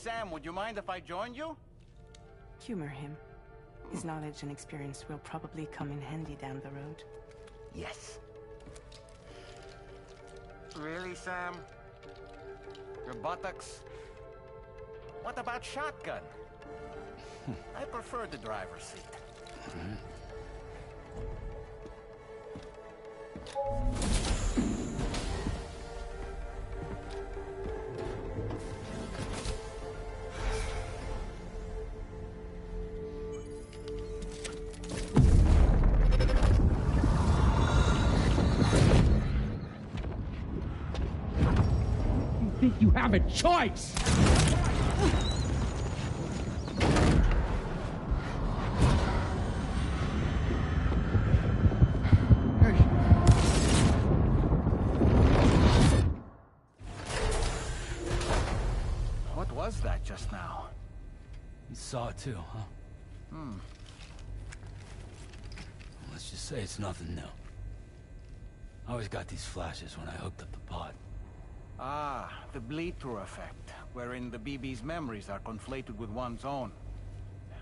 Sam, would you mind if I joined you? Humor him. His knowledge and experience will probably come in handy down the road. Yes. Really, Sam? Your buttocks? What about shotgun? I prefer the driver's seat. Think you have a choice? What was that just now? You saw it too, huh? Let's just say it's nothing new. I always got these flashes when I hooked up the pod. Ah, the bleed-through effect, wherein the BB's memories are conflated with one's own.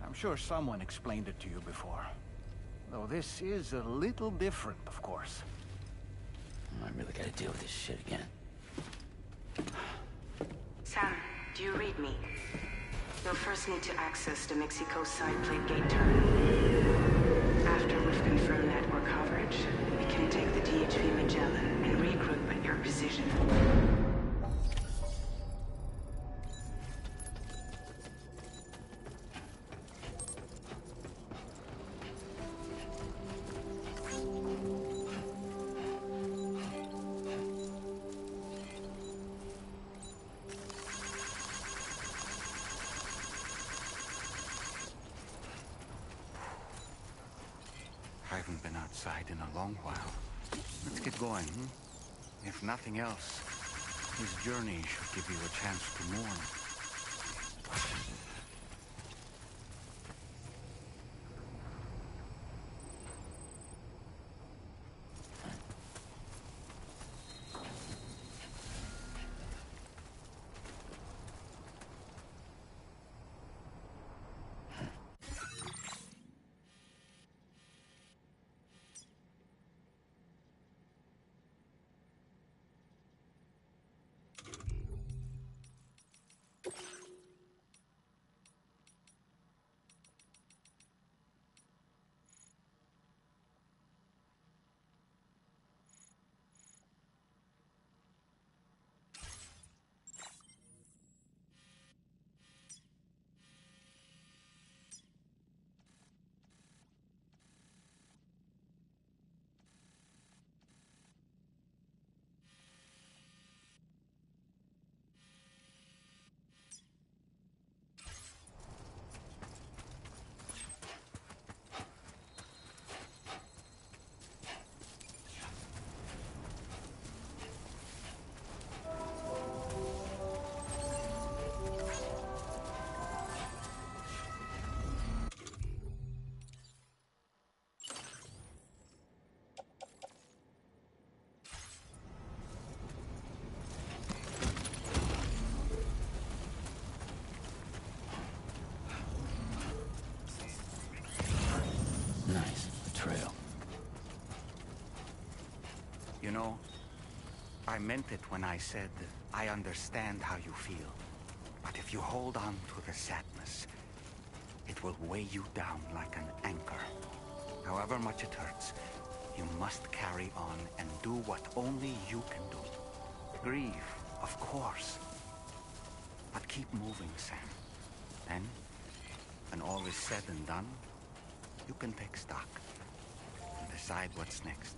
I'm sure someone explained it to you before. Though this is a little different, of course. I really gotta deal with this shit again. Sam, do you read me? You'll first need to access the Mexico side plate gate terminal. After we've confirmed network coverage, we can take the DHV Magellan and regroup at your position. I haven't been outside in a long while. Let's get going, If nothing else, his journey should give you a chance to mourn. Nice. Trail. You know, I meant it when I said I understand how you feel. But if you hold on to the sadness, it will weigh you down like an anchor. However much it hurts, you must carry on and do what only you can do. Grieve, of course. But keep moving, Sam. Then, when all is said and done, you can take stock and decide what's next.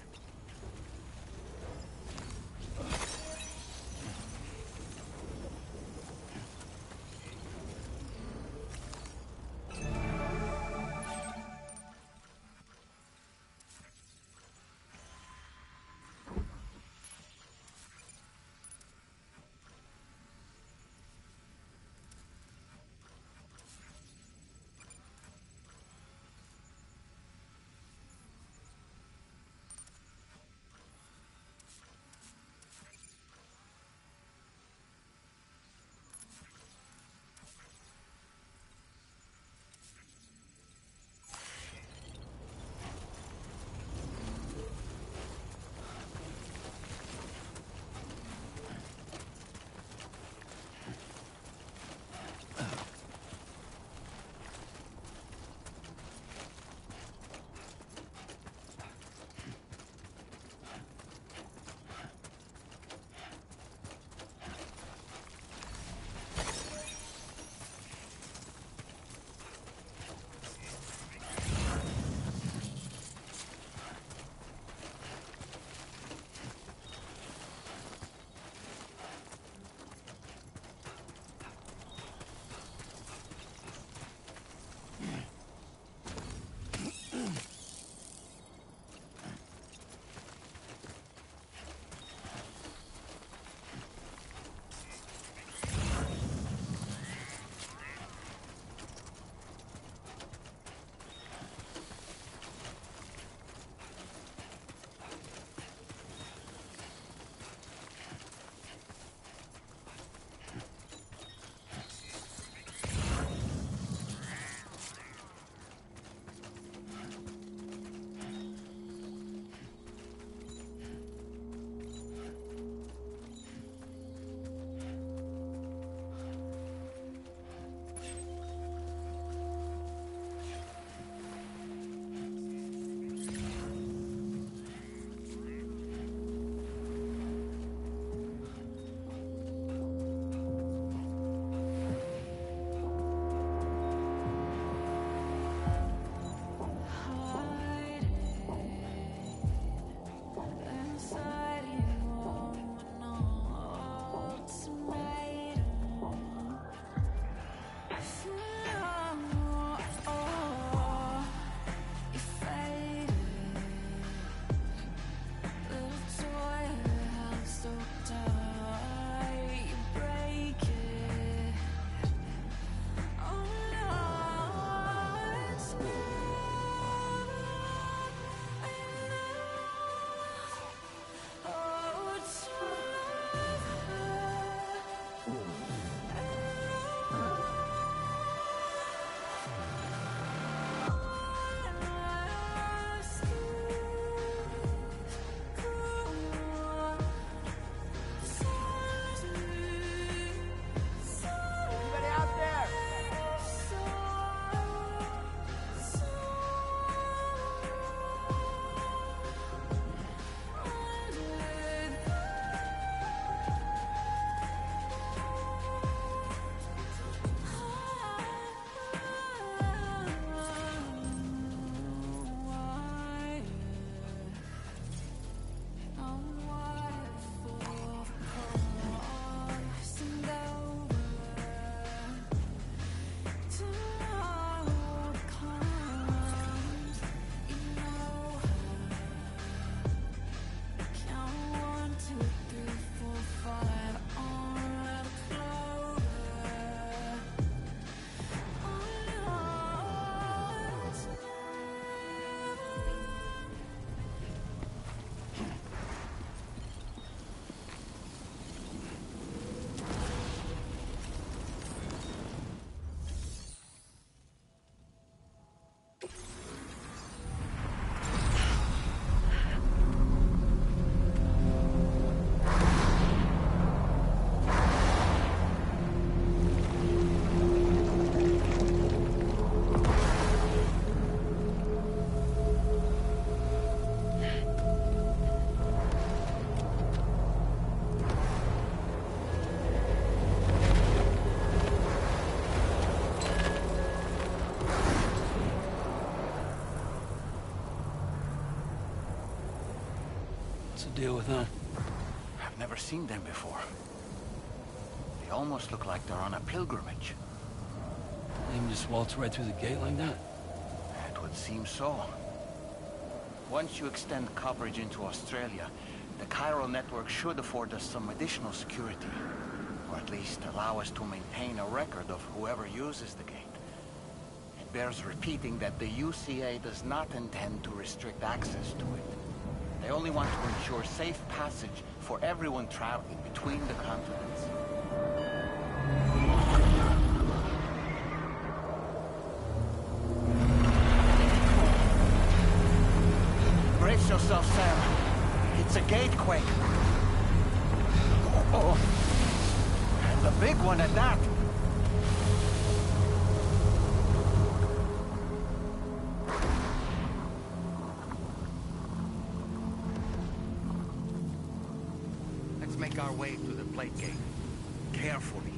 What's the deal with them? I've never seen them before. They almost look like they're on a pilgrimage. They can just waltz right through the gate like that? It would seem so. Once you extend coverage into Australia, the Chiral network should afford us some additional security. Or at least allow us to maintain a record of whoever uses the gate. It bears repeating that the UCA does not intend to restrict access to it. They only want to ensure safe passage for everyone traveling between the continents. Brace yourself, Sam. It's a gatequake. Oh, and a big one at that. Let's make our way to the plate gate. Carefully.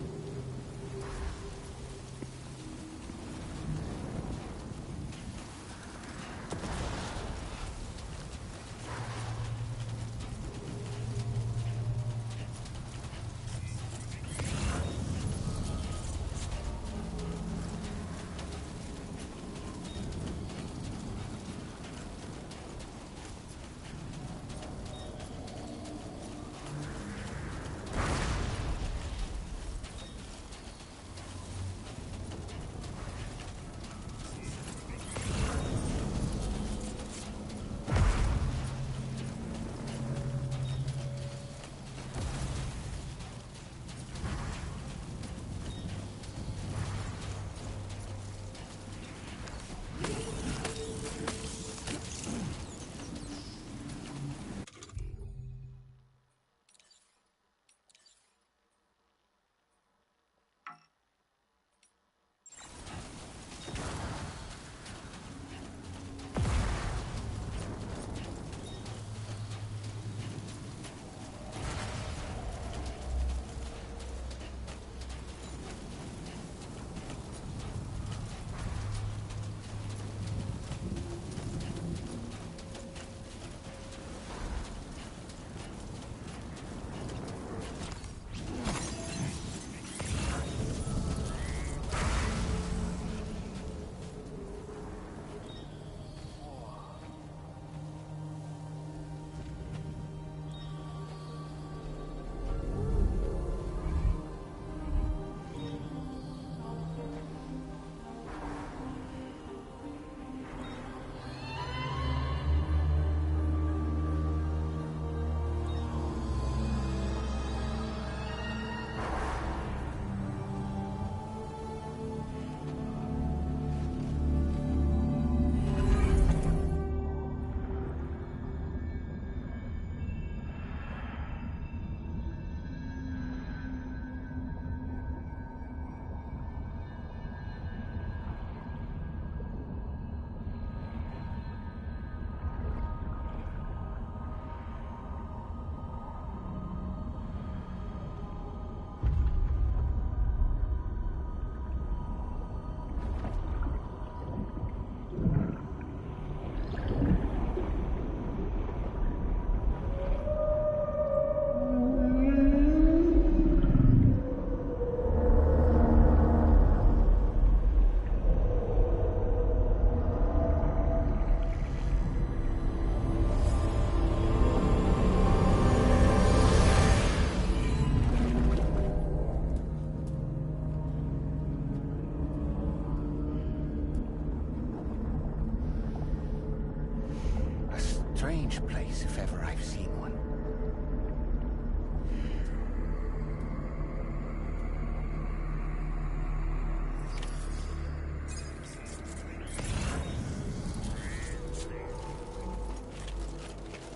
Strange place, if ever I've seen one.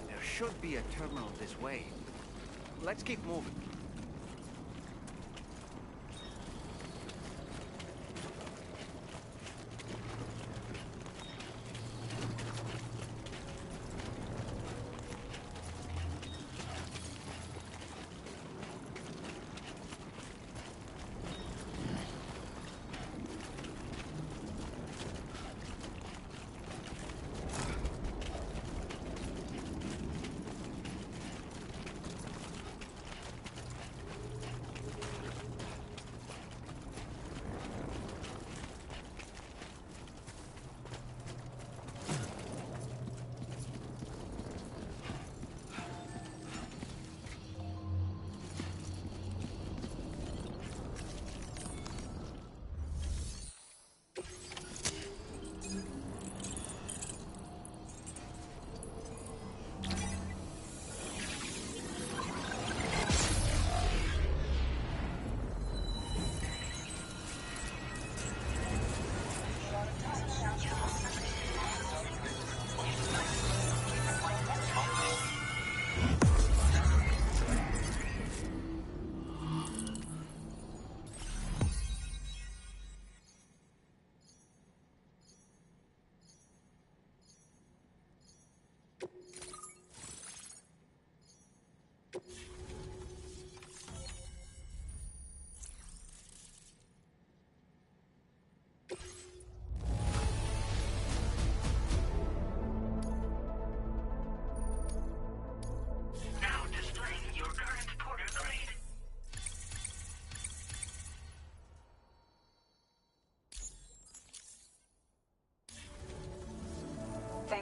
There should be a terminal this way. Let's keep moving.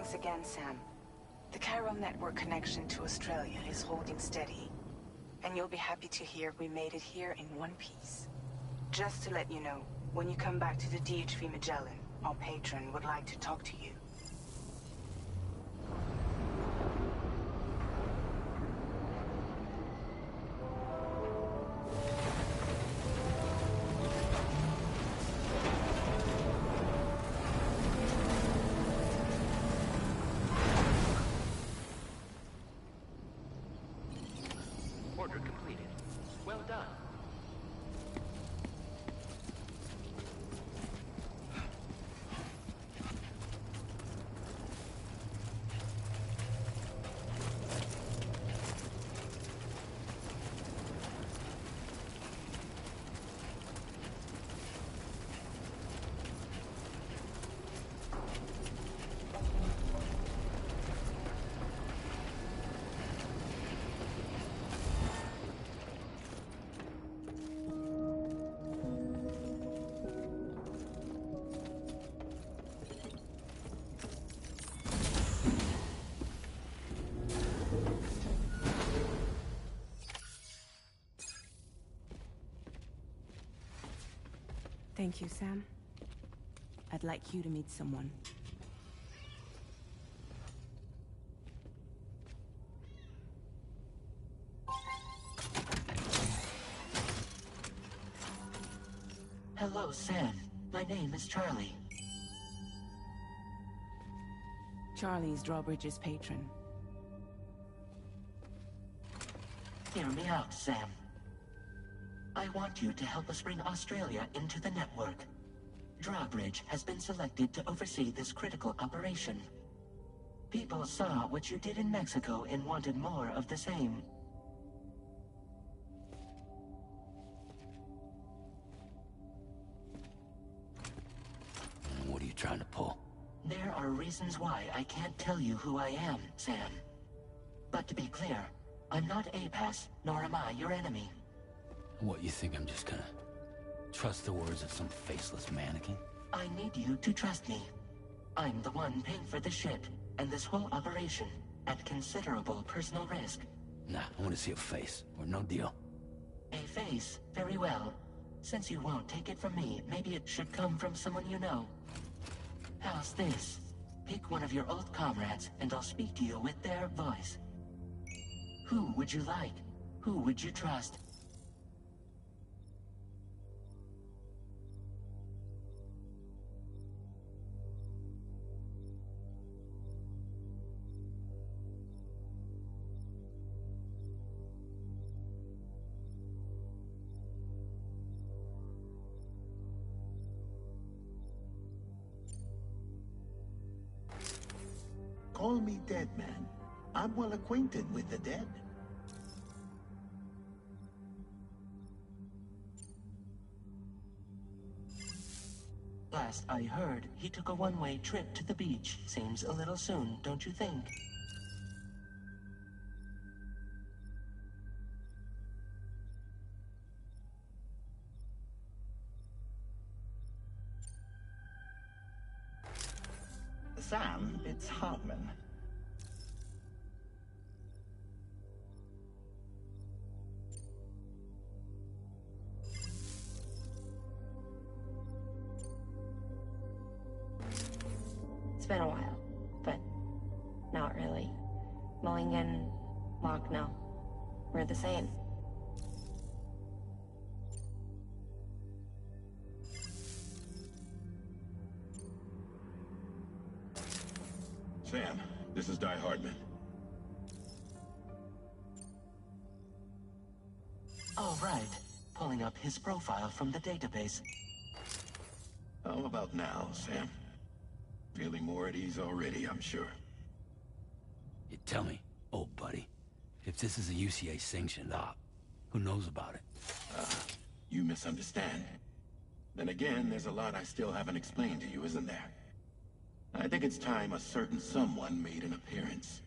Thanks again, Sam. The chiral network connection to Australia is holding steady. And you'll be happy to hear we made it here in one piece. Just to let you know, when you come back to the DHV Magellan, our patron would like to talk to you. Order completed. Well done. Thank you, Sam. I'd like you to meet someone. Hello, Sam. My name is Charlie. Charlie's Drawbridge's patron. Hear me out, Sam. I want you to help us bring Australia into the network. Drawbridge has been selected to oversee this critical operation. People saw what you did in Mexico and wanted more of the same. What are you trying to pull? There are reasons why I can't tell you who I am, Sam. But to be clear, I'm not APAS, nor am I your enemy. What, you think I'm just gonna trust the words of some faceless mannequin? I need you to trust me. I'm the one paying for the ship and this whole operation at considerable personal risk. Nah, I want to see a face, or no deal. A face? Very well. Since you won't take it from me, maybe it should come from someone you know. How's this? Pick one of your old comrades, and I'll speak to you with their voice. Who would you like? Who would you trust? Call me Dead Man. I'm well acquainted with the dead. Last I heard, he took a one-way trip to the beach. Seems a little soon, don't you think? Sam, it's Hartman. It's been a while, but not really. Mulligan, Locke, no. We're the same. Sam, this is Di Hartman. All right. Pulling up his profile from the database. How about now, Sam? Feeling more at ease already, I'm sure. You tell me, old buddy, if this is a UCA sanctioned op, who knows about it? You misunderstand. Then again, there's a lot I still haven't explained to you, isn't there? I think it's time a certain someone made an appearance.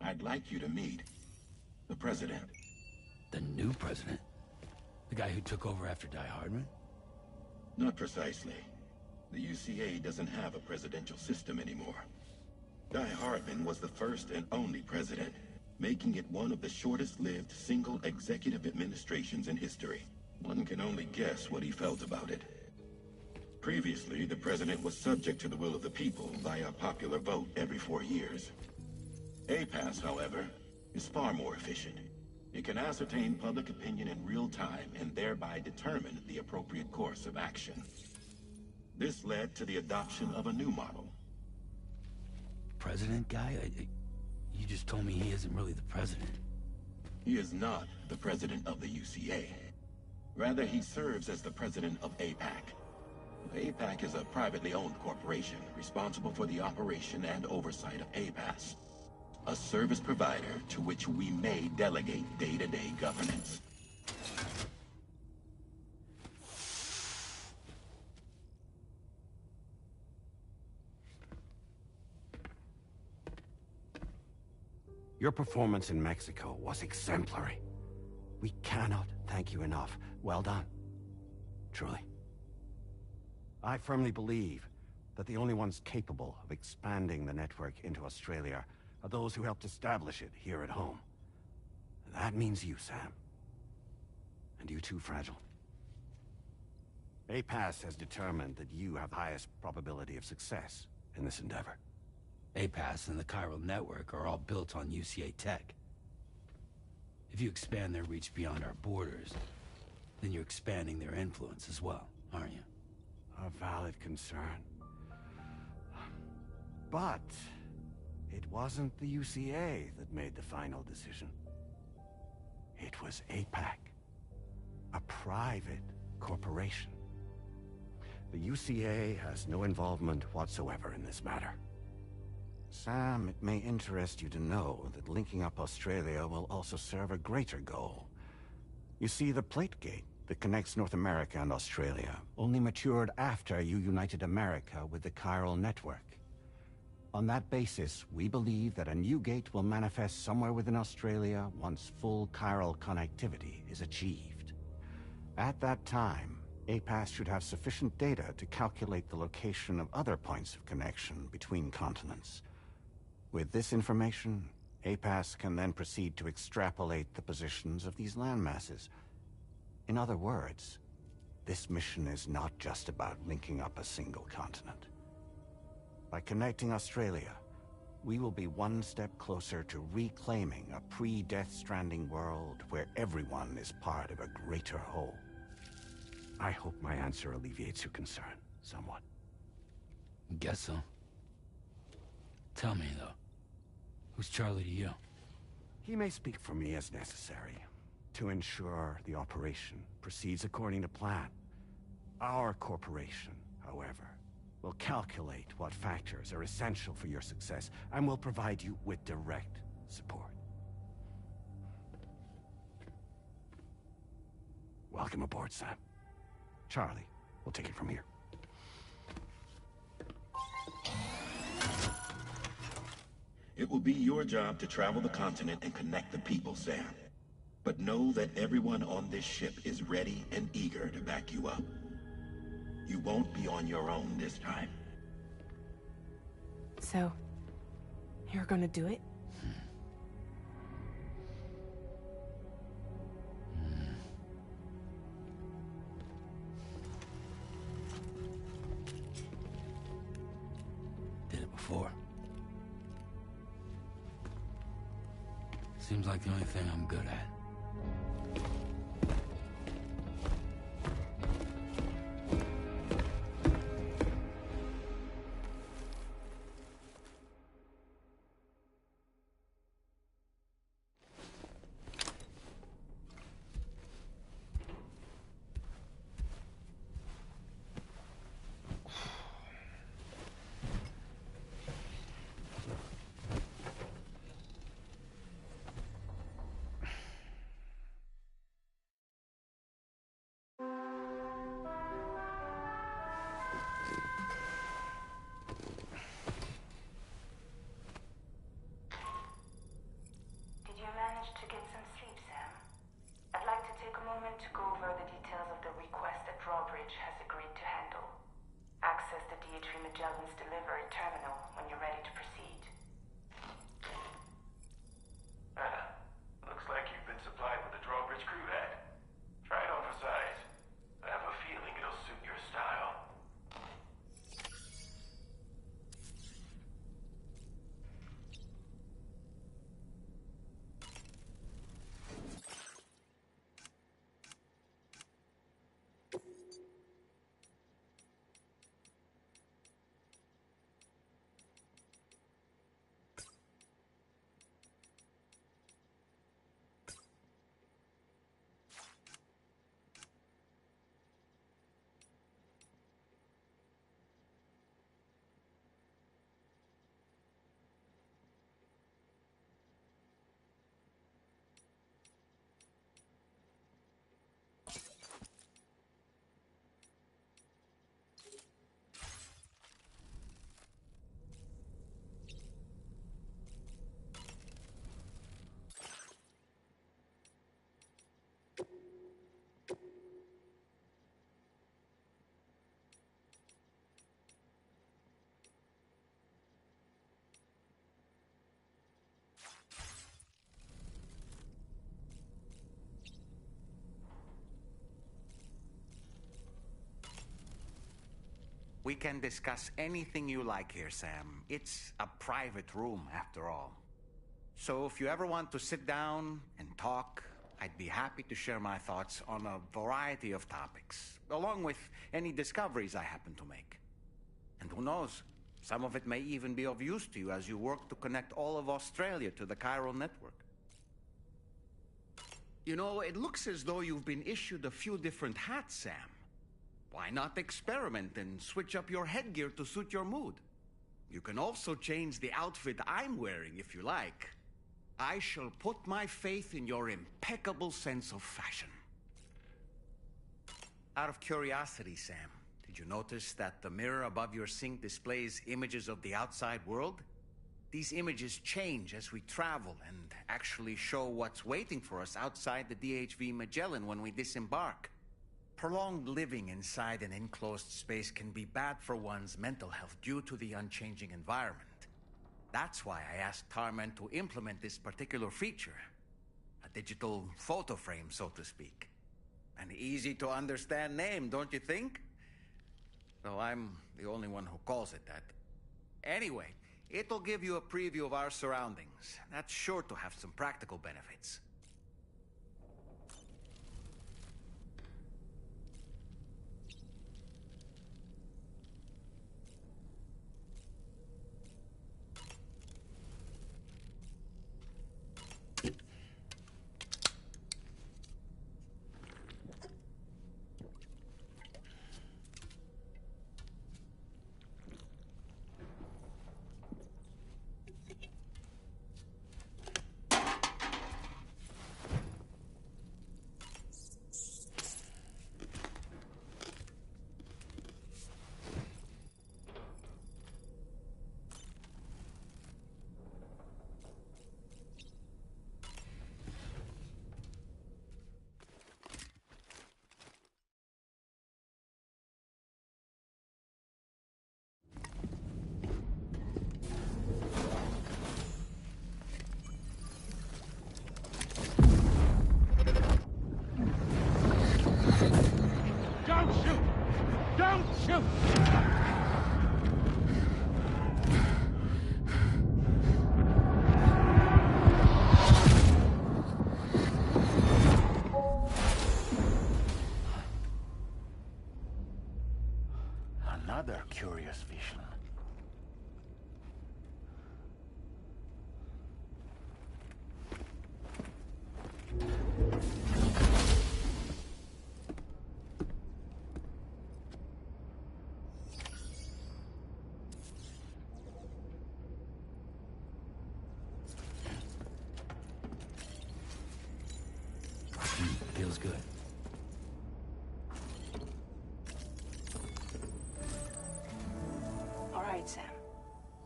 I'd like you to meet the president. The new president? The guy who took over after Di Hardman? Not precisely. The UCA doesn't have a presidential system anymore. Guy Hardman was the first and only president, making it one of the shortest-lived single executive administrations in history. One can only guess what he felt about it. Previously, the president was subject to the will of the people via popular vote every 4 years. APAS, however, is far more efficient. It can ascertain public opinion in real time and thereby determine the appropriate course of action. This led to the adoption of a new model. President guy? You just told me he isn't really the president. He is not the president of the UCA. Rather, he serves as the president of APAC. APAC is a privately owned corporation responsible for the operation and oversight of APAS, a service provider to which we may delegate day-to-day governance. Your performance in Mexico was exemplary. We cannot thank you enough. Well done. Truly. I firmly believe that the only ones capable of expanding the network into Australia are those who helped establish it here at home. That means you, Sam. And you too, Fragile. APAS has determined that you have the highest probability of success in this endeavor. APAS and the chiral network are all built on UCA tech. If you expand their reach beyond our borders, then you're expanding their influence as well, aren't you? A valid concern. But it wasn't the UCA that made the final decision. It was APAC, a private corporation. The UCA has no involvement whatsoever in this matter. Sam, it may interest you to know that linking up Australia will also serve a greater goal. You see, the plate gate that connects North America and Australia only matured after you united America with the chiral network. On that basis, we believe that a new gate will manifest somewhere within Australia once full chiral connectivity is achieved. At that time, APAS should have sufficient data to calculate the location of other points of connection between continents. With this information, APAS can then proceed to extrapolate the positions of these landmasses. In other words, this mission is not just about linking up a single continent. By connecting Australia, we will be one step closer to reclaiming a pre-Death Stranding world where everyone is part of a greater whole. I hope my answer alleviates your concern somewhat. Guess so. Tell me, though, who's Charlie to you? He may speak for me as necessary to ensure the operation proceeds according to plan. Our corporation, however, will calculate what factors are essential for your success and will provide you with direct support. Welcome aboard, Sam. Charlie, we'll take it from here. It will be your job to travel the continent and connect the people, Sam. But know that everyone on this ship is ready and eager to back you up. You won't be on your own this time. So, you're gonna do it? Did it before. Seems like the only thing I'm good at. We can discuss anything you like here, Sam. It's a private room, after all. So if you ever want to sit down and talk, I'd be happy to share my thoughts on a variety of topics, along with any discoveries I happen to make. And who knows, some of it may even be of use to you as you work to connect all of Australia to the chiral network. You know, it looks as though you've been issued a few different hats, Sam. Why not experiment and switch up your headgear to suit your mood? You can also change the outfit I'm wearing if you like. I shall put my faith in your impeccable sense of fashion. Out of curiosity, Sam, did you notice that the mirror above your sink displays images of the outside world? These images change as we travel and actually show what's waiting for us outside the DHV Magellan when we disembark. Prolonged living inside an enclosed space can be bad for one's mental health due to the unchanging environment. That's why I asked Tarman to implement this particular feature. A digital photo frame, so to speak. An easy-to-understand name, don't you think? Though I'm the only one who calls it that. Anyway, it'll give you a preview of our surroundings. That's sure to have some practical benefits. Don't shoot! Don't shoot! Another curious vision. Feels good. All right, Sam.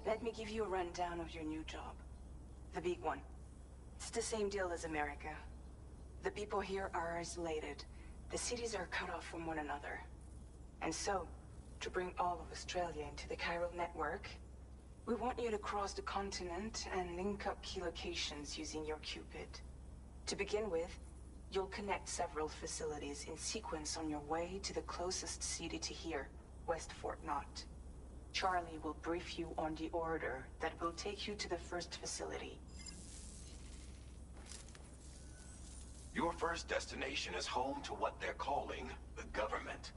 Let me give you a rundown of your new job. The big one. It's the same deal as America. The people here are isolated. The cities are cut off from one another. And so, to bring all of Australia into the chiral network, we want you to cross the continent and link up key locations using your Cupid. To begin with, you'll connect several facilities in sequence on your way to the closest city to here, West Fort Knott. Charlie will brief you on the order that will take you to the first facility. Your first destination is home to what they're calling the government.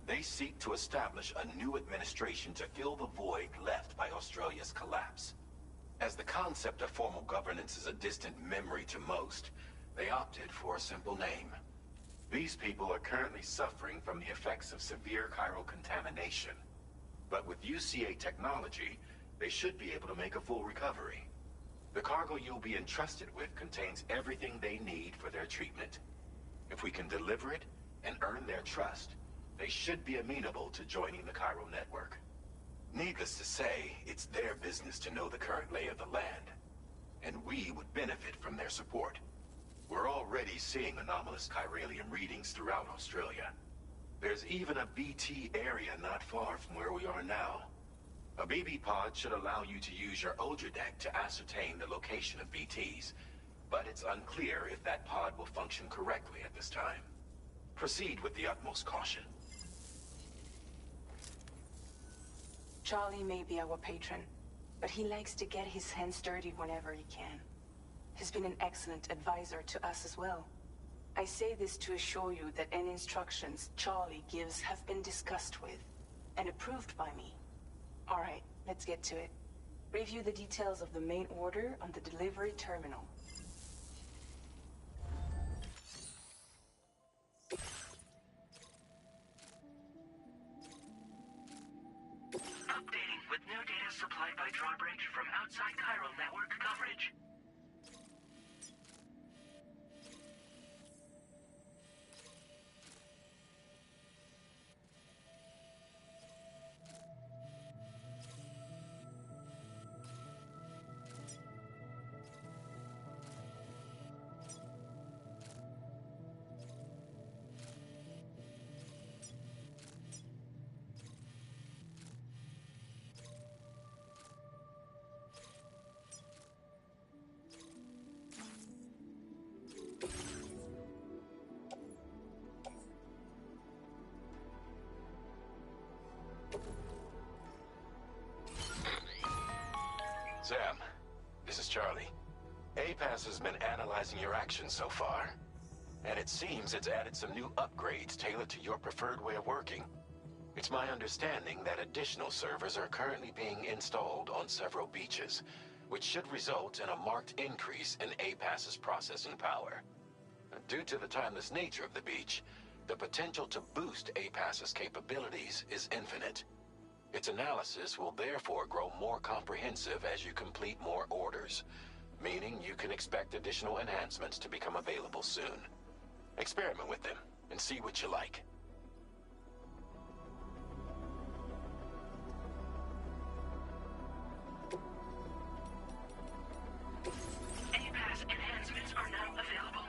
They seek to establish a new administration to fill the void left by Australia's collapse. As the concept of formal governance is a distant memory to most, they opted for a simple name. These people are currently suffering from the effects of severe chiral contamination. But with UCA technology, they should be able to make a full recovery. The cargo you'll be entrusted with contains everything they need for their treatment. If we can deliver it and earn their trust, they should be amenable to joining the chiral network. Needless to say, it's their business to know the current lay of the land, and we would benefit from their support. We're already seeing anomalous chiralium readings throughout Australia. There's even a BT area not far from where we are now. A BB pod should allow you to use your Ultradeck to ascertain the location of BTs, but it's unclear if that pod will function correctly at this time. Proceed with the utmost caution. Charlie may be our patron, but he likes to get his hands dirty whenever he can. He's been an excellent advisor to us as well. I say this to assure you that any instructions Charlie gives have been discussed with and approved by me. All right, let's get to it. Review the details of the main order on the delivery terminal. Updating with new data supplied by Drawbridge from outside chiral network coverage. Sam, this is Charlie. APAS has been analyzing your actions so far, and it seems it's added some new upgrades tailored to your preferred way of working. It's my understanding that additional servers are currently being installed on several beaches, which should result in a marked increase in APAS's processing power. Due to the timeless nature of the beach, the potential to boost APAS's capabilities is infinite. Its analysis will therefore grow more comprehensive as you complete more orders, meaning you can expect additional enhancements to become available soon. Experiment with them and see what you like. APAS enhancements are now available.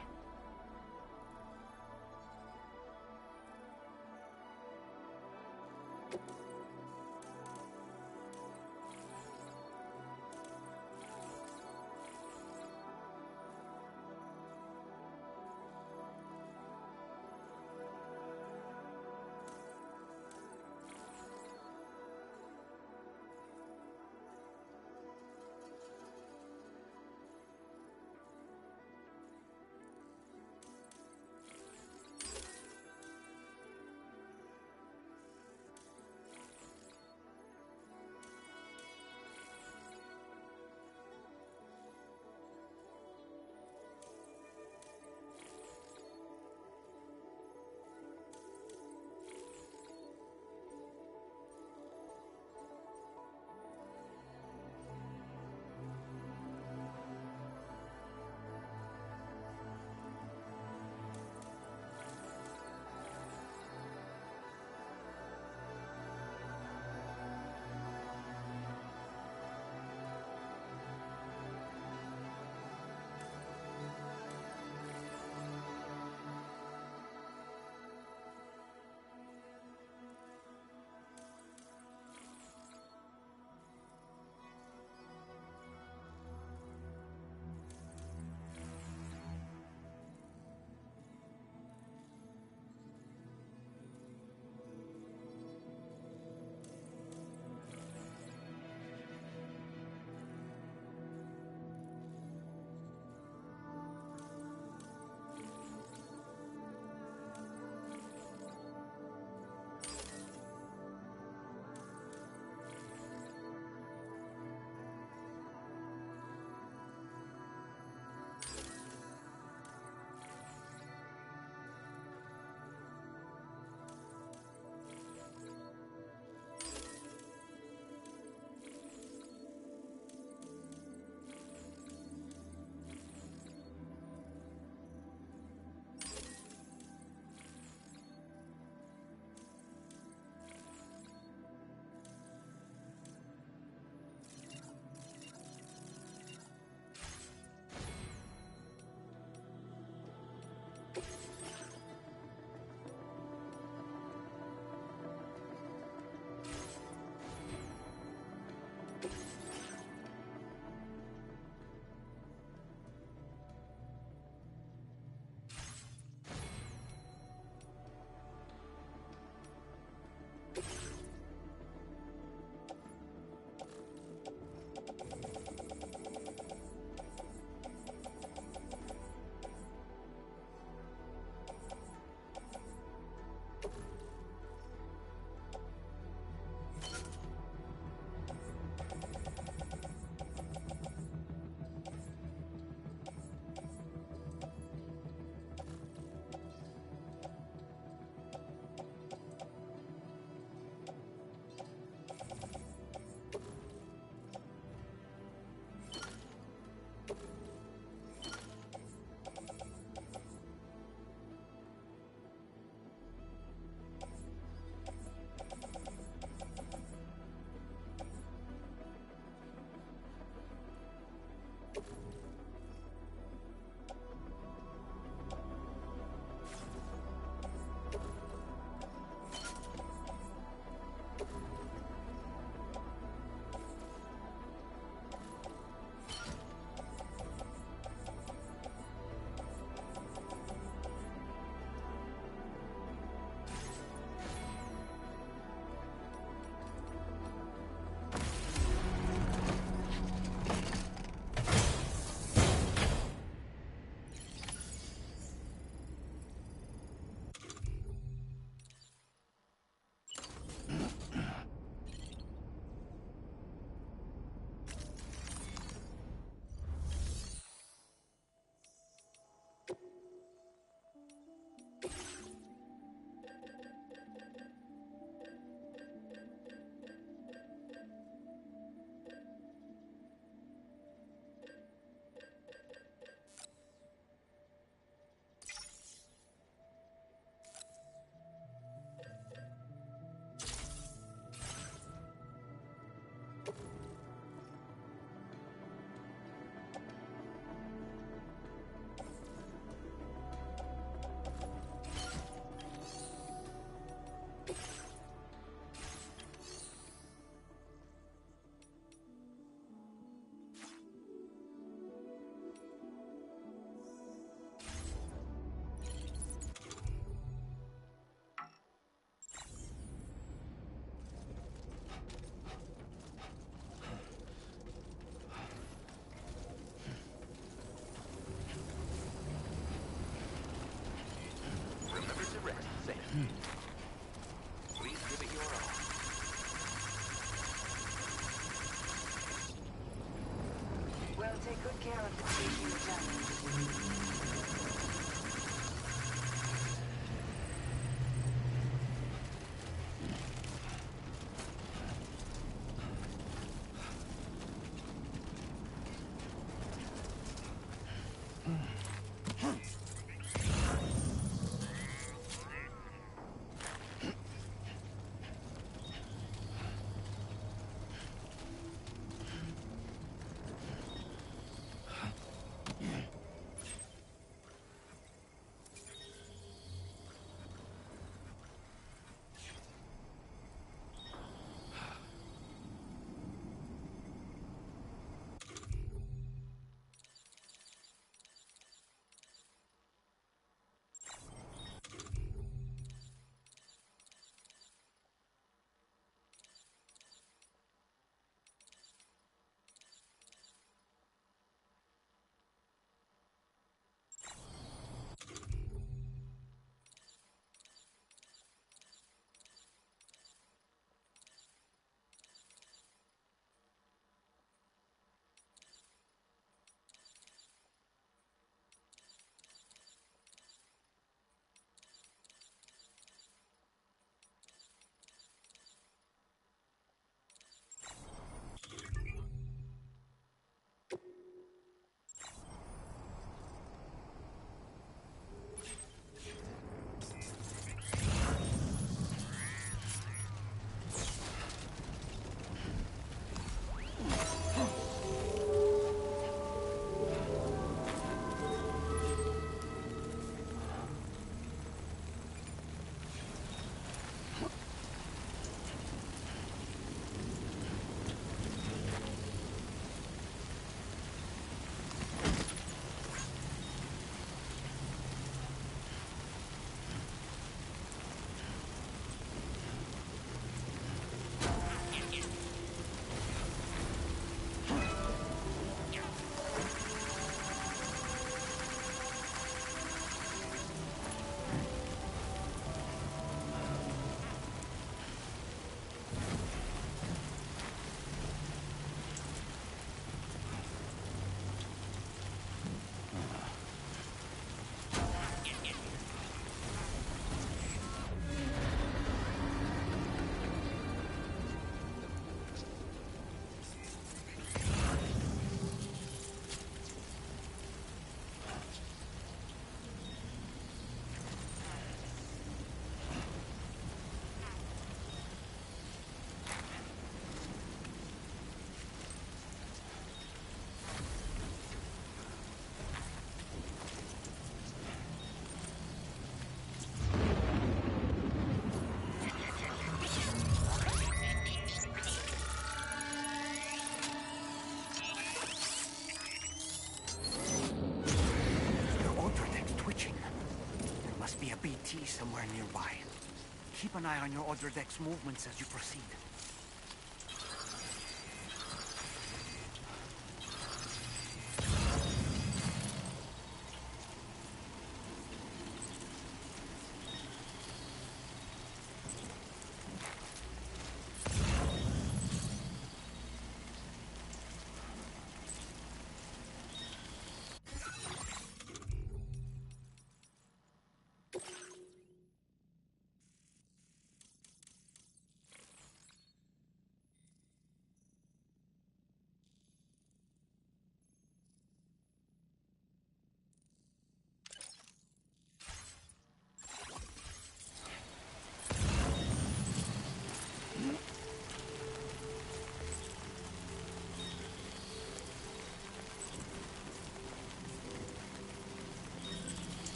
BT somewhere nearby. Keep an eye on your other deck's movements as you proceed.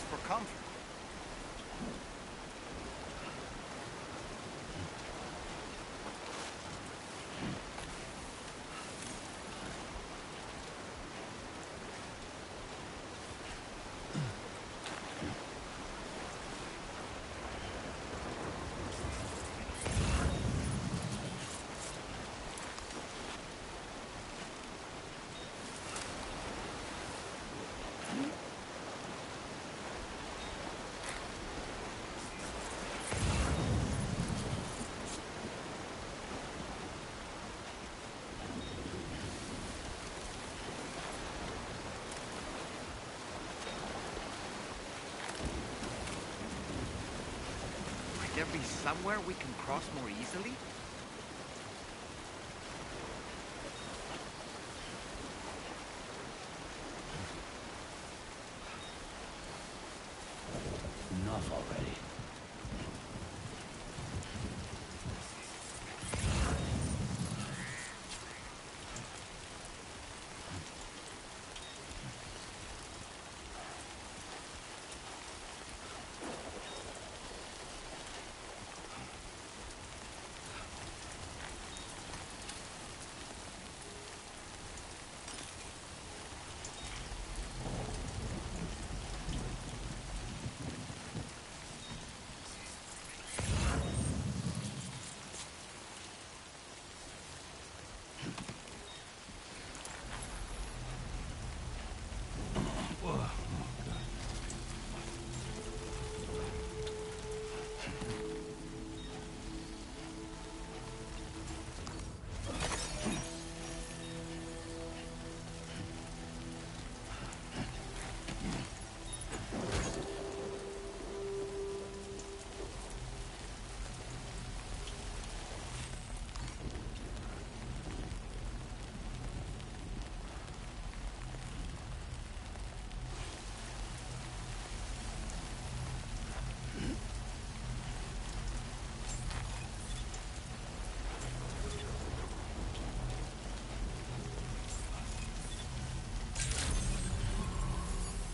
just for comfort. Might there be somewhere we can cross more easily? Enough already.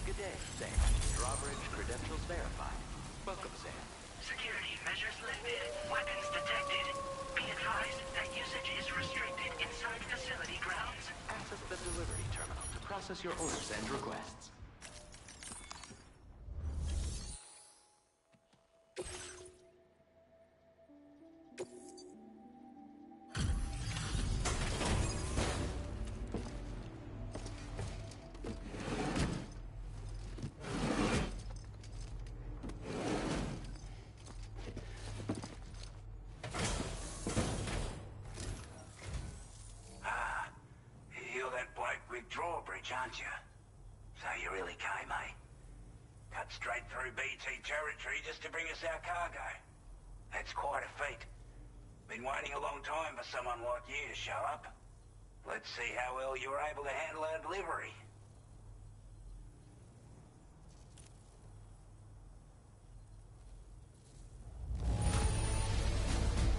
Good day, Sam. Drawbridge credentials verified. Welcome, Sam. Security measures lifted. Weapons detected. Be advised that usage is restricted inside facility grounds. Access the delivery terminal to process your orders and requests. You're that bloke with Drawbridge, aren't you? So you really came, eh? Cut straight through BT territory just to bring us our cargo. That's quite a feat. Been waiting a long time for someone like you to show up. Let's see how well you were able to handle our delivery.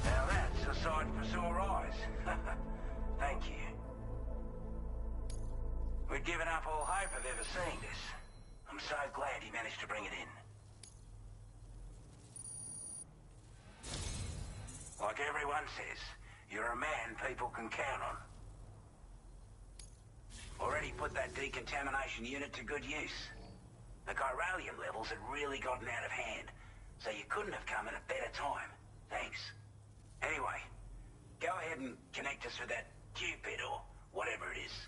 Now that's a sight for sore eyes. Thank you. We'd given up all hope of ever seeing this. I'm so glad he managed to bring it in. Like everyone says, you're a man people can count on. Already put that decontamination unit to good use. The chiralium levels had really gotten out of hand, so you couldn't have come at a better time. Thanks. Anyway, go ahead and connect us with that Cupid or whatever it is.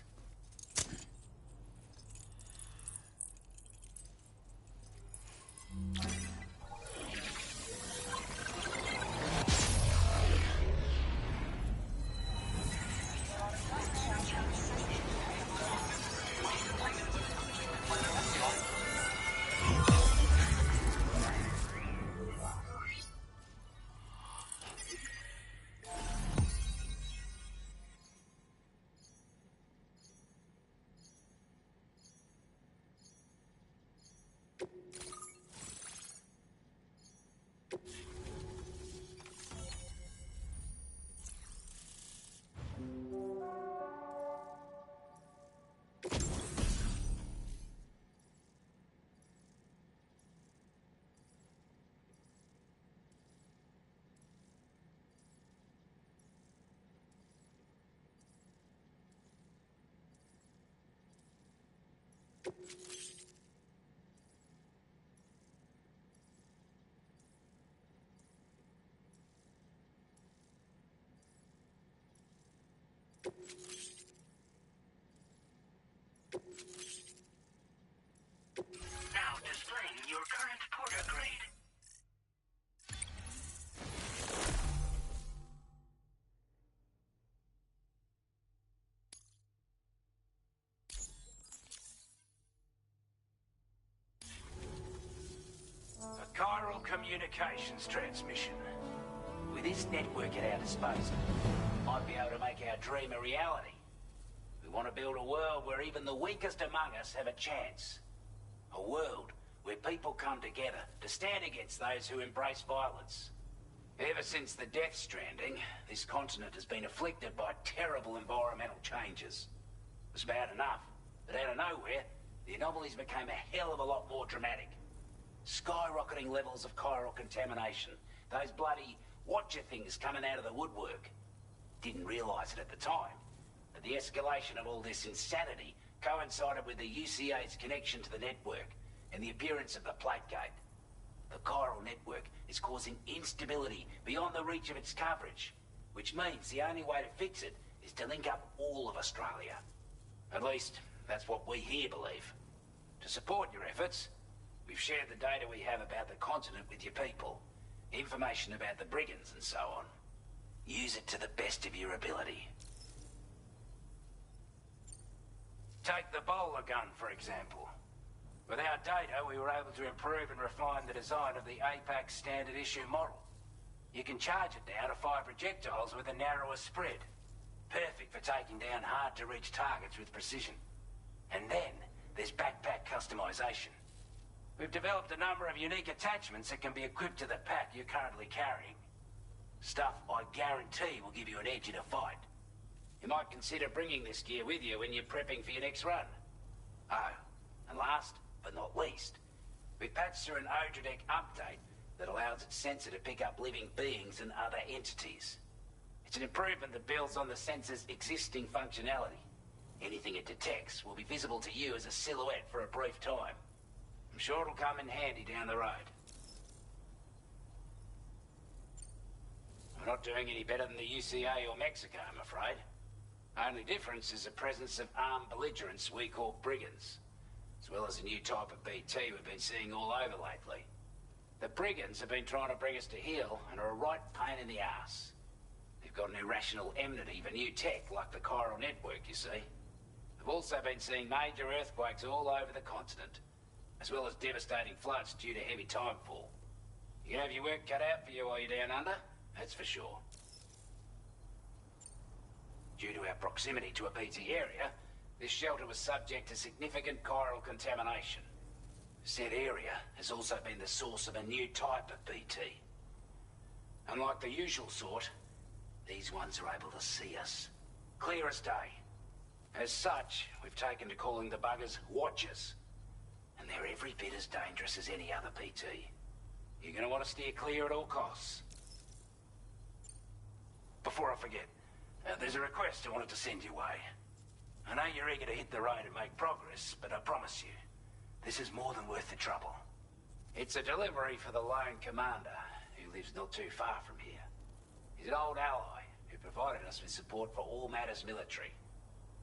Now displaying your current porter grade. A chiral communications transmission. With this network at our disposal, might be able to make our dream a reality. We want to build a world where even the weakest among us have a chance. A world where people come together to stand against those who embrace violence. Ever since the Death Stranding, this continent has been afflicted by terrible environmental changes. It was bad enough, but out of nowhere, the anomalies became a hell of a lot more dramatic. Skyrocketing levels of chiral contamination. Those bloody watcher things coming out of the woodwork. Didn't realise it at the time, but the escalation of all this insanity coincided with the UCA's connection to the network and the appearance of the plate gate. The chiral network is causing instability beyond the reach of its coverage, which means the only way to fix it is to link up all of Australia. At least, that's what we here believe. To support your efforts, we've shared the data we have about the continent with your people, information about the brigands and so on. Use it to the best of your ability. Take the bowler gun, for example. With our data, we were able to improve and refine the design of the APAC standard issue model. You can charge it now to fire projectiles with a narrower spread. Perfect for taking down hard-to-reach targets with precision. And then, there's backpack customization. We've developed a number of unique attachments that can be equipped to the pack you're currently carrying. Stuff I guarantee will give you an edge in a fight. You might consider bringing this gear with you when you're prepping for your next run. Oh, and last but not least, we patched through an Odradek update that allows its sensor to pick up living beings and other entities. It's an improvement that builds on the sensor's existing functionality. Anything it detects will be visible to you as a silhouette for a brief time. I'm sure it'll come in handy down the road. We're not doing any better than the UCA or Mexico, I'm afraid. Only difference is the presence of armed belligerents we call brigands, as well as a new type of BT we've been seeing all over lately. The brigands have been trying to bring us to heel and are a right pain in the ass. They've got an irrational enmity for new tech like the chiral network, you see. They've also been seeing major earthquakes all over the continent, as well as devastating floods due to heavy timefall. You can have your work cut out for you while you're down under, that's for sure. Due to our proximity to a BT area, this shelter was subject to significant chiral contamination. Said area has also been the source of a new type of BT. Unlike the usual sort, these ones are able to see us. Clear as day. As such, we've taken to calling the buggers Watchers. And they're every bit as dangerous as any other BT. You're gonna want to steer clear at all costs. Before I forget, there's a request I wanted to send your way. I know you're eager to hit the road and make progress, but I promise you, this is more than worth the trouble. It's a delivery for the lone commander, who lives not too far from here. He's an old ally who provided us with support for all matters military.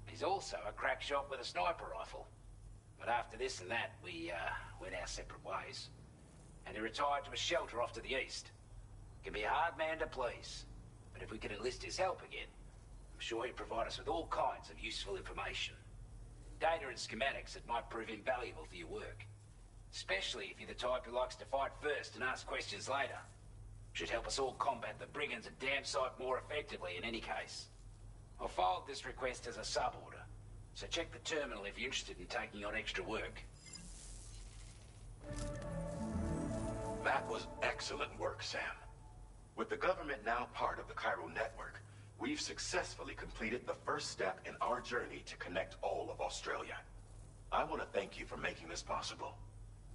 He's also a crack shot with a sniper rifle. But after this and that, we went our separate ways. And he retired to a shelter off to the east. Can be a hard man to please, but if we could enlist his help again, I'm sure he'd provide us with all kinds of useful information. Data and schematics that might prove invaluable for your work. Especially if you're the type who likes to fight first and ask questions later. Should help us all combat the brigands a damn sight more effectively in any case. I'll filed this request as a sub-order, so check the terminal if you're interested in taking on extra work. That was excellent work, Sam. With the government now part of the chiral network, we've successfully completed the first step in our journey to connect all of Australia. I want to thank you for making this possible.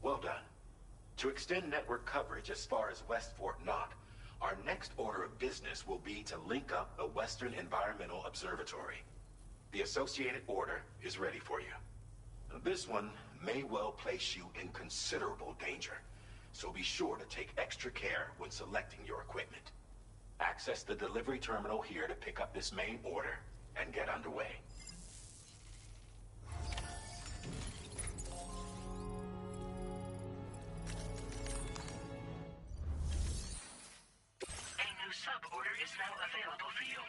Well done. To extend network coverage as far as West Fort Knott, our next order of business will be to link up the Western Environmental Observatory. The associated order is ready for you. This one may well place you in considerable danger, so be sure to take extra care when selecting your equipment. Access the delivery terminal here to pick up this main order, and get underway. A new sub-order is now available for you.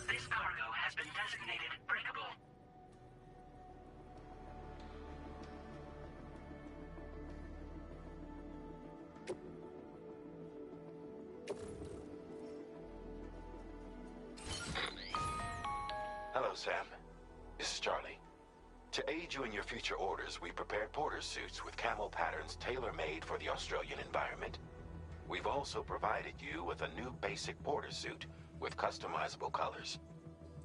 This cargo has been designated breakable. Hello, Sam. This is Charlie. To aid you in your future orders, we prepared porter suits with camel patterns tailor-made for the Australian environment. We've also provided you with a new basic porter suit with customizable colors.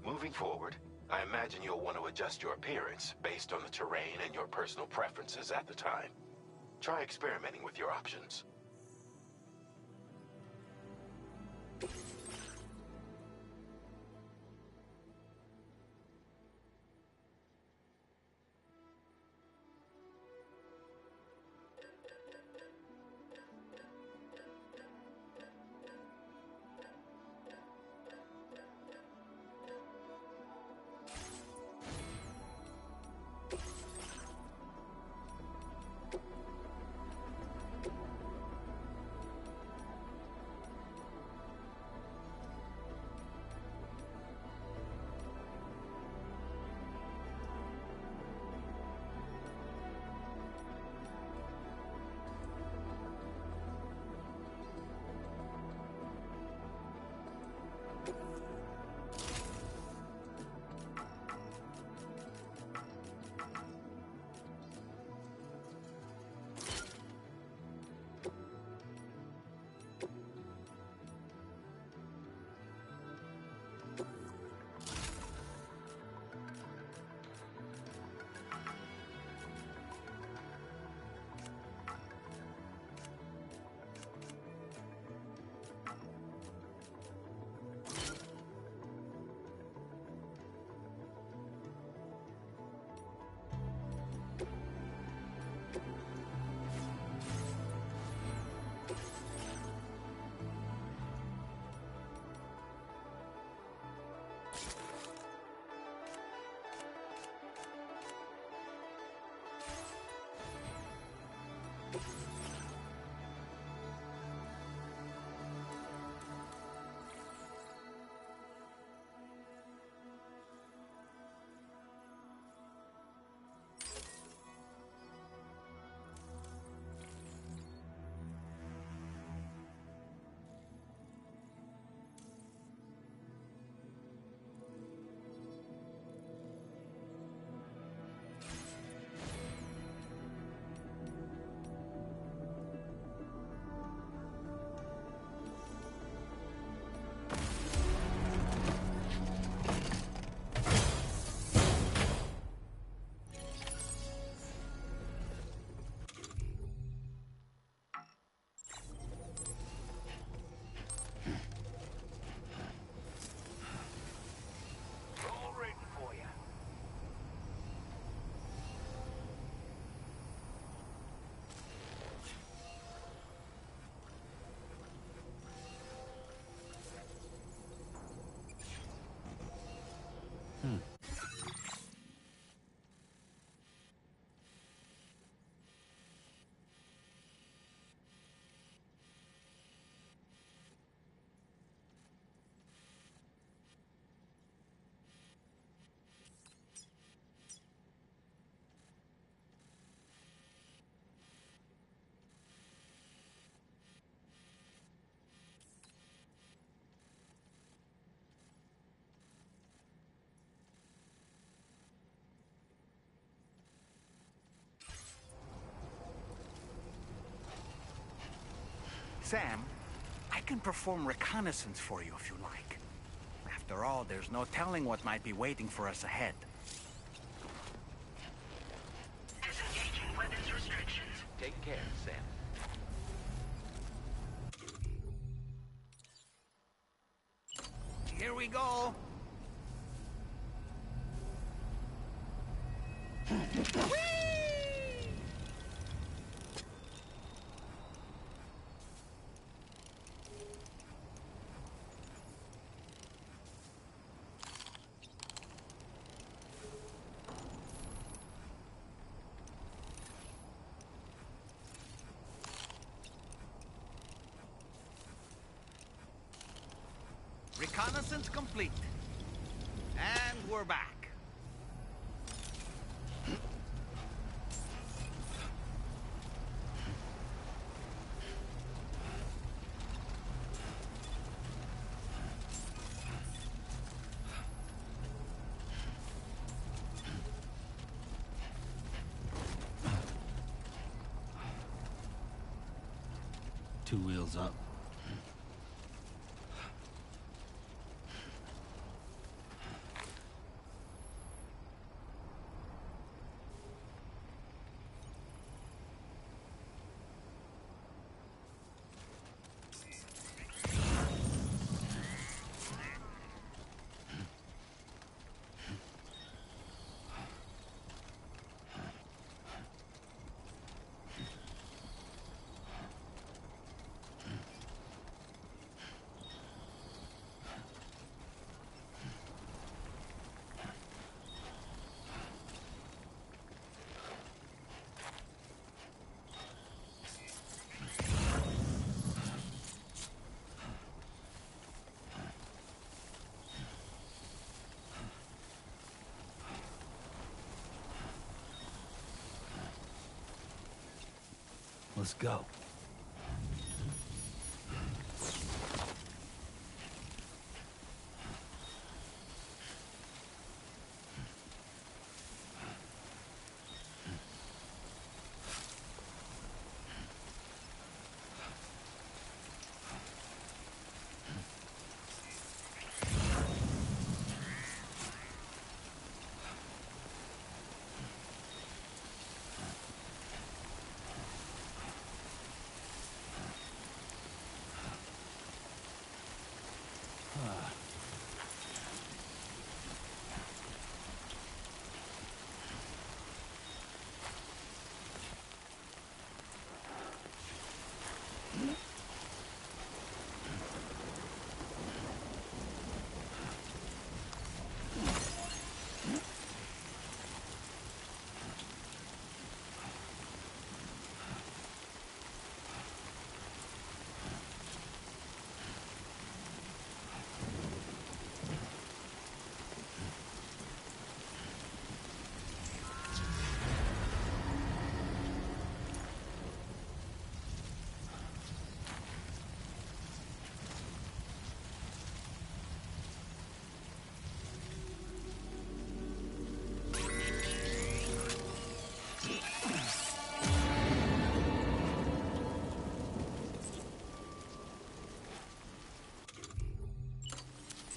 Moving forward, I imagine you'll want to adjust your appearance based on the terrain and your personal preferences at the time. Try experimenting with your options. Sam, I can perform reconnaissance for you if you like. After all, there's no telling what might be waiting for us ahead. Disengaging weapons restrictions. Take care, Sam. Here we go! Reconnaissance complete. And we're back. Two wheels up. Let's go.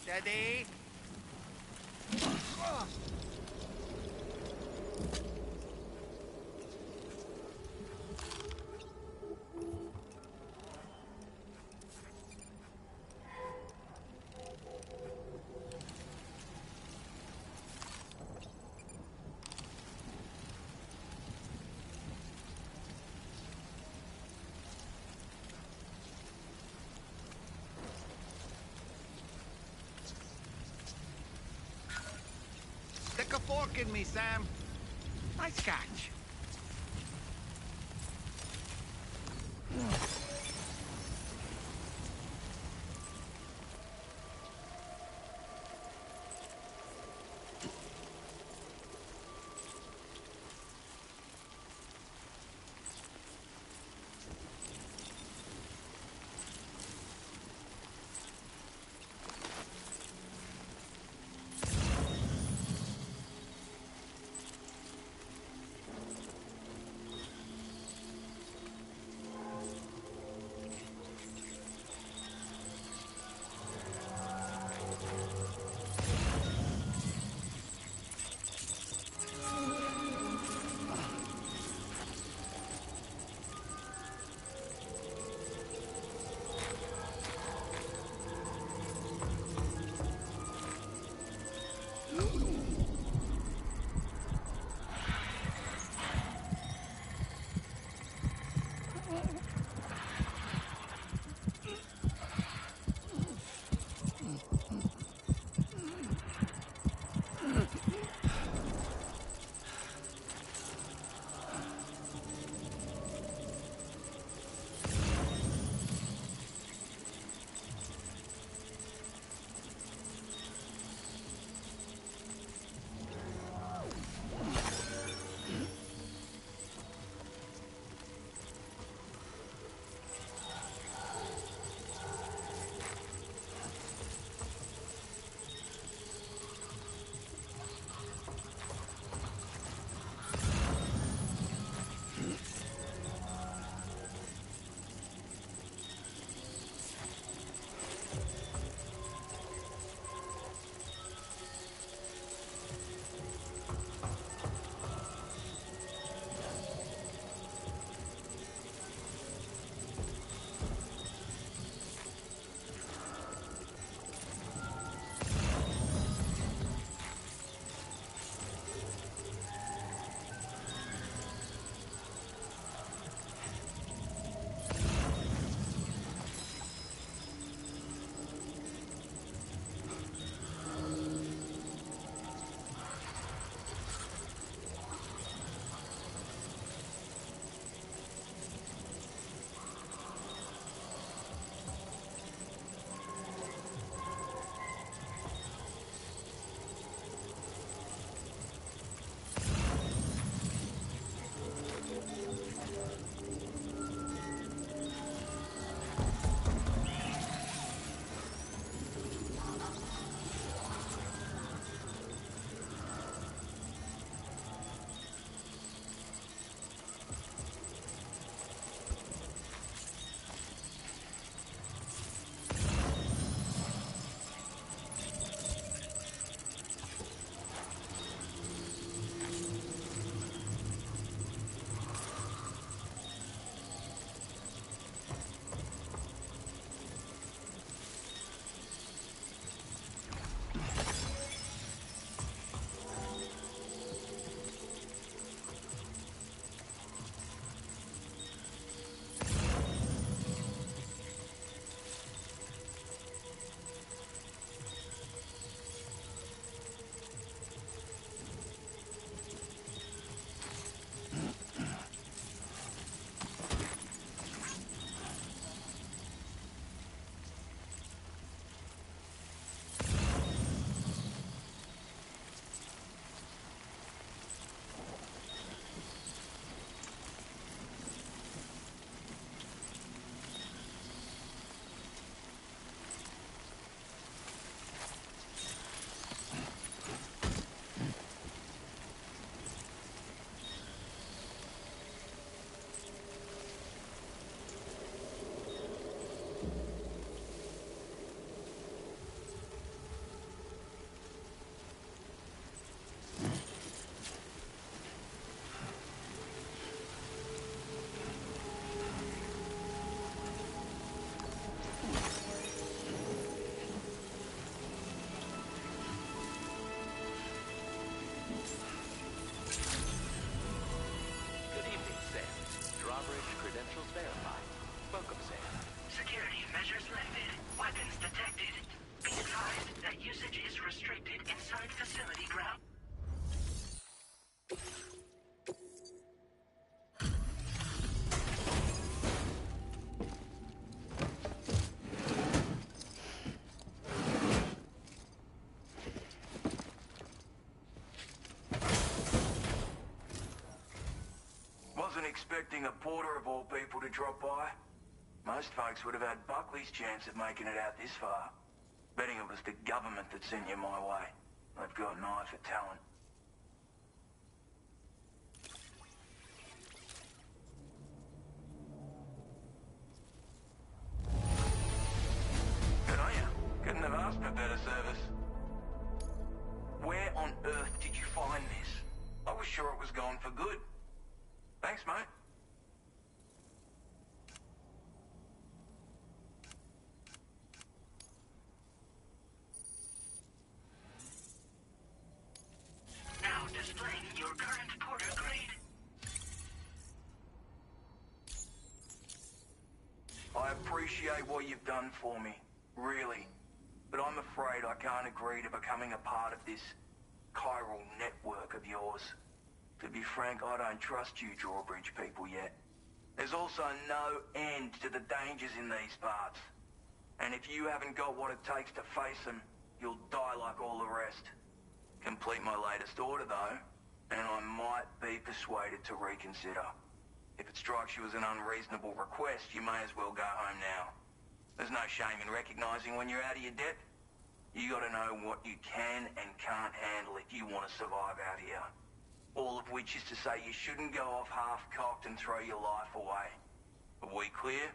Steady. Stick a fork in me, Sam. Nice catch. expecting a porter of all people to drop by? Most folks would have had Buckley's chance of making it out this far. Betting it was the government that sent you my way. They've got an eye for talent. Good on you. Couldn't have asked for better service. Where on earth did you find this? I was sure it was gone for good. Thanks, mate. Now displaying your current porter grade. I appreciate what you've done for me, really. But I'm afraid I can't agree to becoming a part of this chiral network of yours. To be frank, I don't trust you drawbridge people yet. There's also no end to the dangers in these parts. And if you haven't got what it takes to face them, you'll die like all the rest. Complete my latest order, though, and I might be persuaded to reconsider. If it strikes you as an unreasonable request, you may as well go home now. There's no shame in recognizing when you're out of your depth. You gotta know what you can and can't handle if you want to survive out here. All of which is to say you shouldn't go off half-cocked and throw your life away. Are we clear?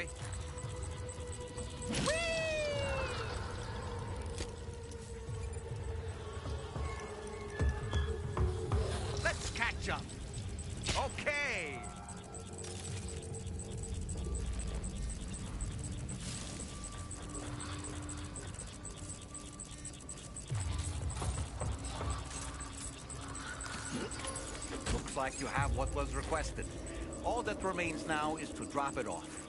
boy. Let's catch up. Okay. Looks like you have what was requested. All that remains now is to drop it off.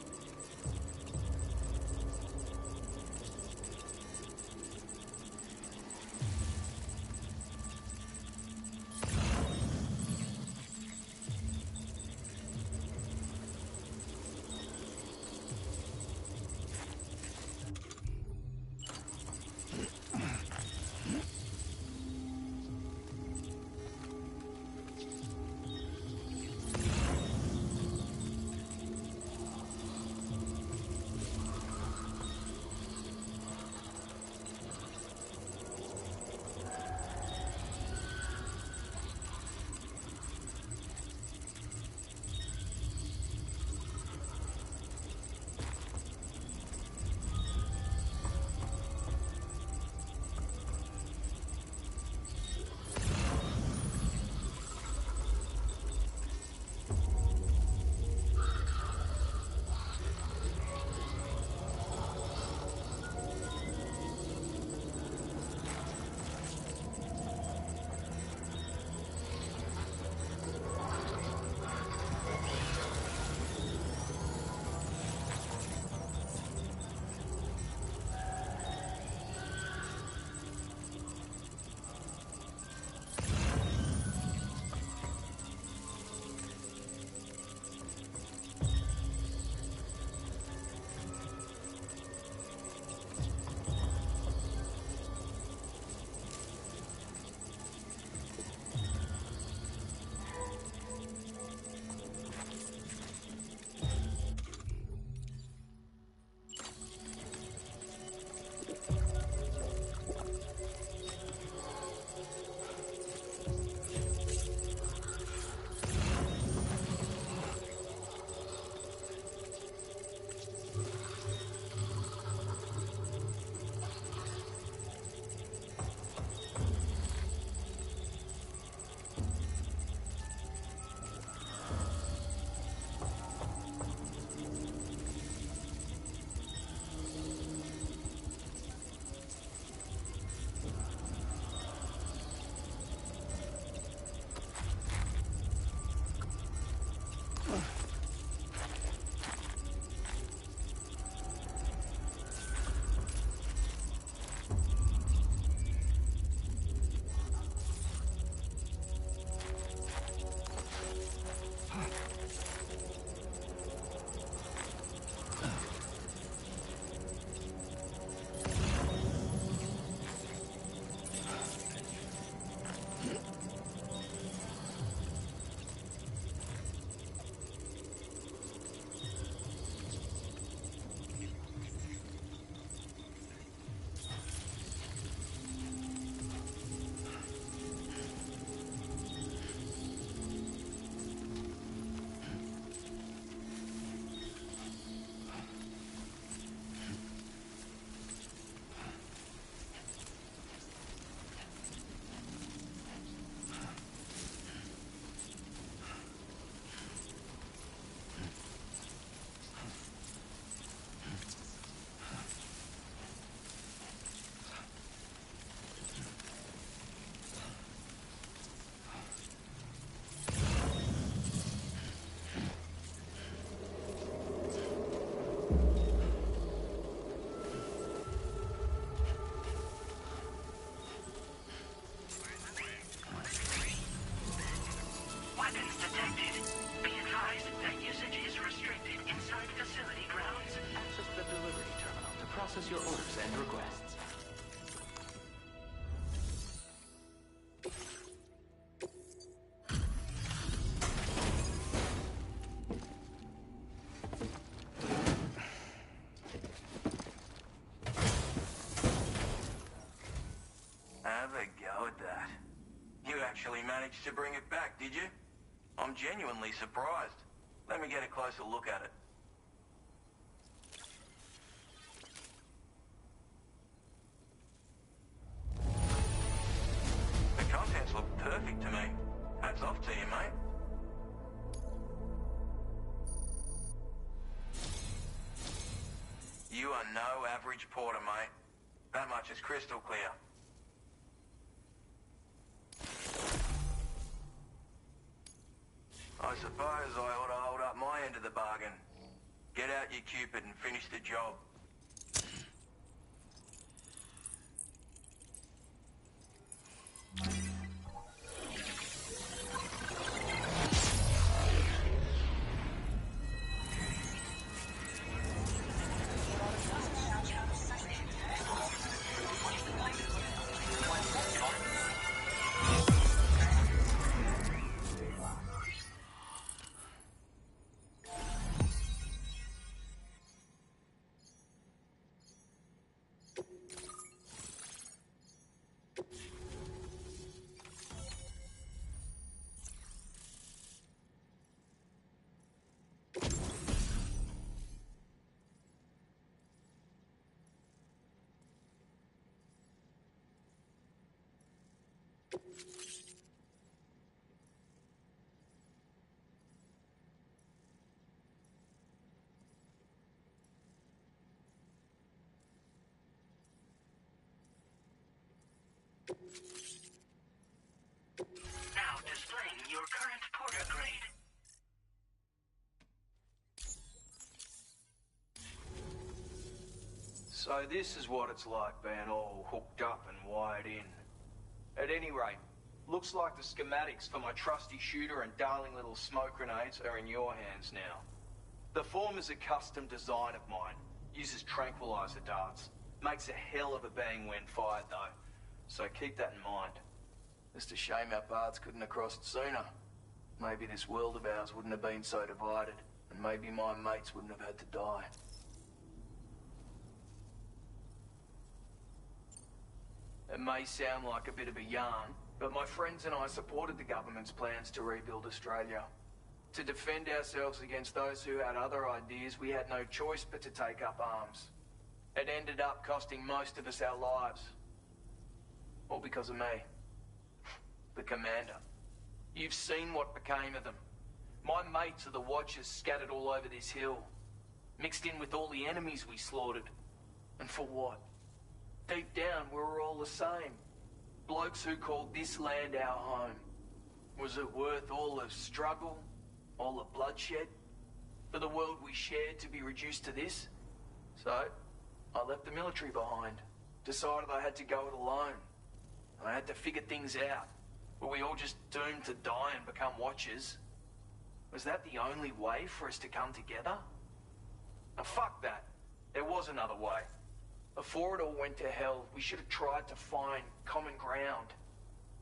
process your orders and requests. Have a go at that. You actually managed to bring it back, did you? I'm genuinely surprised. Let me get a closer look at it. Results look perfect to me. Hats off to you, mate. You are no average porter, mate. That much is crystal clear. I suppose I ought to hold up my end of the bargain. Get out your Cupid and finish the job. Now displaying your current porter grade. So this is what it's like being all hooked up and wired in. At any rate, looks like the schematics for my trusty shooter and darling little smoke grenades are in your hands now. The form is a custom design of mine. Uses tranquilizer darts. Makes a hell of a bang when fired though. So keep that in mind. Just a shame our paths couldn't have crossed sooner. Maybe this world of ours wouldn't have been so divided, and maybe my mates wouldn't have had to die. It may sound like a bit of a yarn, but my friends and I supported the government's plans to rebuild Australia. To defend ourselves against those who had other ideas, we had no choice but to take up arms. It ended up costing most of us our lives. All because of me. The commander. You've seen what became of them. My mates are the Watchers scattered all over this hill. Mixed in with all the enemies we slaughtered. And for what? Deep down, we were all the same. Blokes who called this land our home. Was it worth all the struggle? All the bloodshed? For the world we shared to be reduced to this? So, I left the military behind. Decided I had to go it alone. I had to figure things out. Were we all just doomed to die and become Watchers? Was that the only way for us to come together? Now, fuck that. There was another way. Before it all went to hell, we should have tried to find common ground.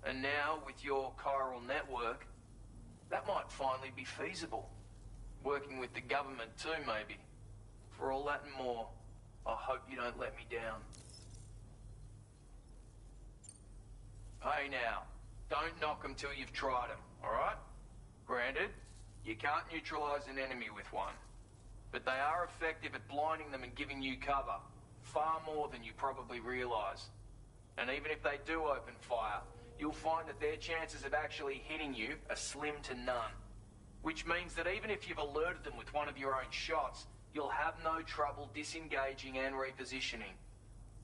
And now, with your chiral network, that might finally be feasible. Working with the government too, maybe. For all that and more, I hope you don't let me down. Hey now, don't knock them till you've tried them, alright? Granted, you can't neutralize an enemy with one. But they are effective at blinding them and giving you cover. Far more than you probably realize. And even if they do open fire, you'll find that their chances of actually hitting you are slim to none. Which means that even if you've alerted them with one of your own shots, you'll have no trouble disengaging and repositioning.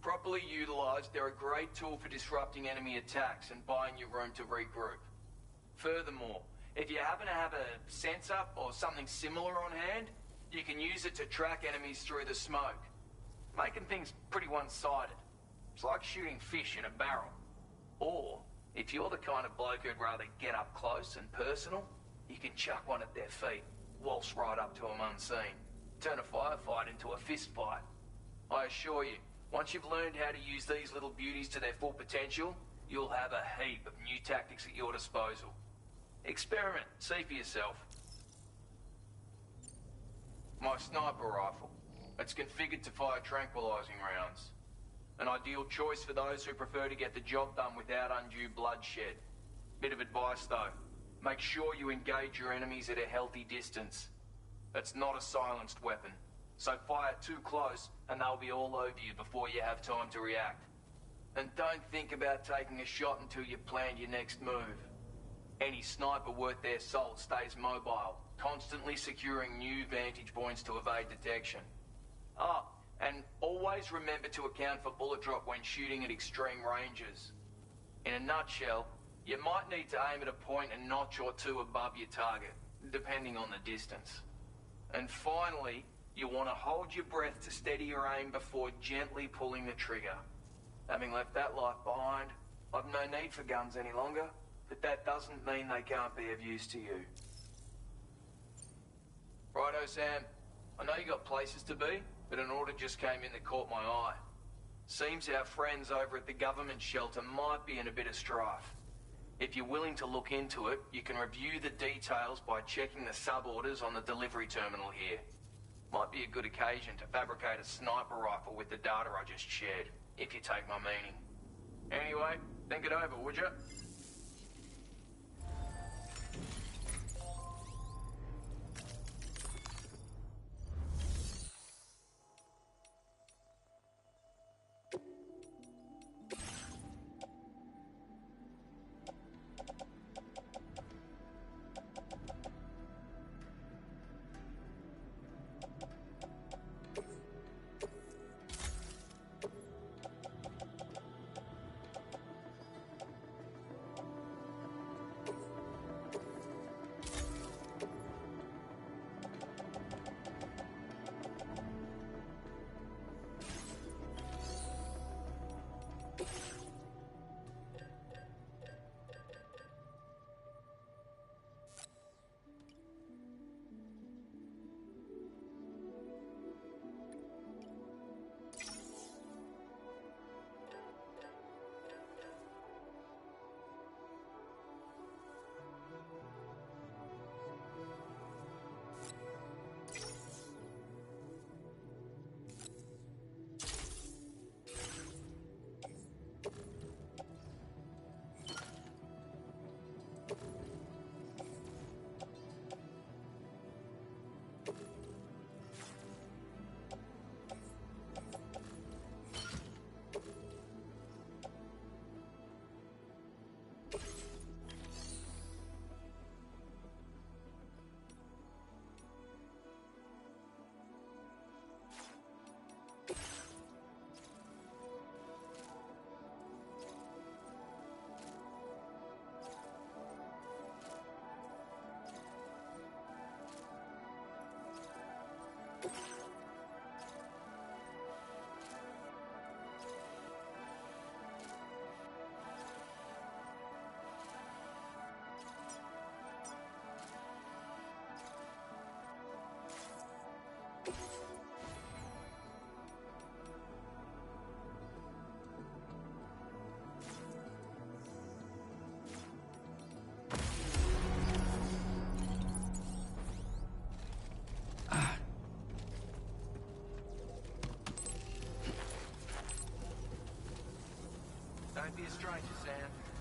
Properly utilized, they're a great tool for disrupting enemy attacks and buying you room to regroup. Furthermore, if you happen to have a sensor or something similar on hand, you can use it to track enemies through the smoke. Making things pretty one-sided. It's like shooting fish in a barrel. Or, if you're the kind of bloke who'd rather get up close and personal, you can chuck one at their feet, waltz right up to them unseen, turn a firefight into a fist fight. I assure you, once you've learned how to use these little beauties to their full potential, you'll have a heap of new tactics at your disposal. Experiment, see for yourself. My sniper rifle. It's configured to fire tranquilizing rounds. An ideal choice for those who prefer to get the job done without undue bloodshed. Bit of advice though, make sure you engage your enemies at a healthy distance. It's not a silenced weapon, so fire too close and they'll be all over you before you have time to react. And don't think about taking a shot until you've planned your next move. Any sniper worth their salt stays mobile, constantly securing new vantage points to evade detection. Ah, and always remember to account for bullet drop when shooting at extreme ranges. In a nutshell, you might need to aim at a point a notch or two above your target, depending on the distance. And finally, you want to hold your breath to steady your aim before gently pulling the trigger. Having left that life behind, I've no need for guns any longer, but that doesn't mean they can't be of use to you. Righto, Sam. I know you got places to be, but an order just came in that caught my eye. Seems our friends over at the government shelter might be in a bit of strife. If you're willing to look into it, you can review the details by checking the sub-orders on the delivery terminal here. Might be a good occasion to fabricate a sniper rifle with the data I just shared, if you take my meaning. Anyway, think it over, would you? Don't be a stranger, Sam.